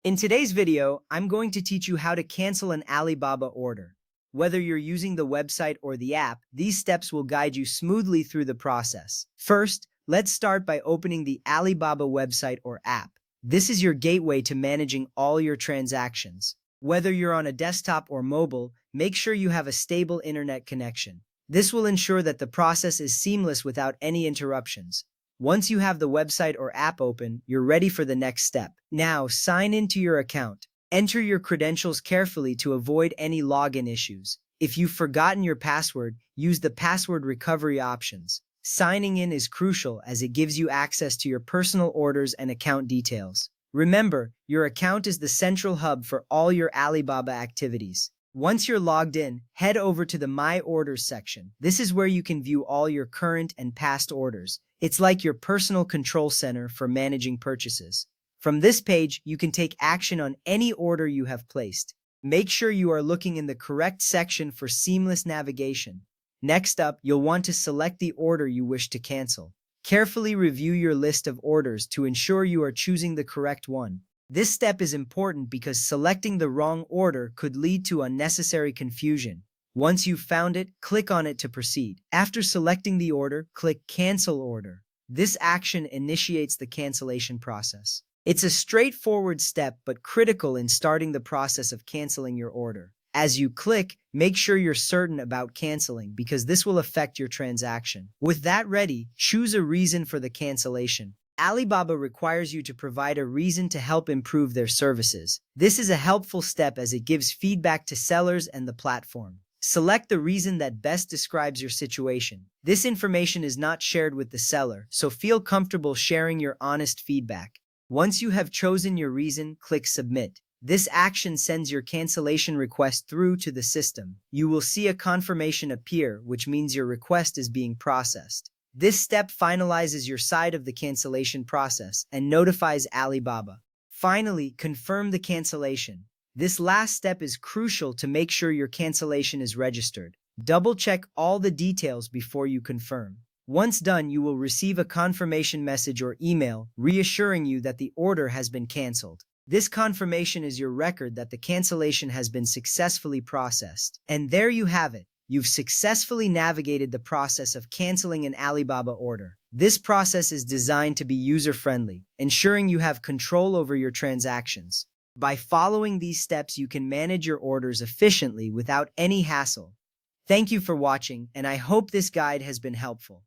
In today's video, I'm going to teach you how to cancel an Alibaba order. Whether you're using the website or the app, these steps will guide you smoothly through the process. First, let's start by opening the Alibaba website or app. This is your gateway to managing all your transactions. Whether you're on a desktop or mobile, make sure you have a stable internet connection. This will ensure that the process is seamless without any interruptions. Once you have the website or app open, you're ready for the next step. Now, sign into your account. Enter your credentials carefully to avoid any login issues. If you've forgotten your password, use the password recovery options. Signing in is crucial as it gives you access to your personal orders and account details. Remember, your account is the central hub for all your Alibaba activities. Once you're logged in, head over to the My Orders section. This is where you can view all your current and past orders. It's like your personal control center for managing purchases. From this page, you can take action on any order you have placed. Make sure you are looking in the correct section for seamless navigation. Next up, you'll want to select the order you wish to cancel. Carefully review your list of orders to ensure you are choosing the correct one. This step is important because selecting the wrong order could lead to unnecessary confusion. Once you've found it, click on it to proceed. After selecting the order, click Cancel Order. This action initiates the cancellation process. It's a straightforward step but critical in starting the process of canceling your order. As you click, make sure you're certain about canceling because this will affect your transaction. With that ready, choose a reason for the cancellation. Alibaba requires you to provide a reason to help improve their services. This is a helpful step as it gives feedback to sellers and the platform. Select the reason that best describes your situation. This information is not shared with the seller, so feel comfortable sharing your honest feedback. Once you have chosen your reason, click Submit. This action sends your cancellation request through to the system. You will see a confirmation appear, which means your request is being processed. This step finalizes your side of the cancellation process and notifies Alibaba. Finally, confirm the cancellation. This last step is crucial to make sure your cancellation is registered. Double-check all the details before you confirm. Once done, you will receive a confirmation message or email reassuring you that the order has been canceled. This confirmation is your record that the cancellation has been successfully processed. And there you have it. You've successfully navigated the process of canceling an Alibaba order. This process is designed to be user-friendly, ensuring you have control over your transactions. By following these steps, you can manage your orders efficiently without any hassle. Thank you for watching, and I hope this guide has been helpful.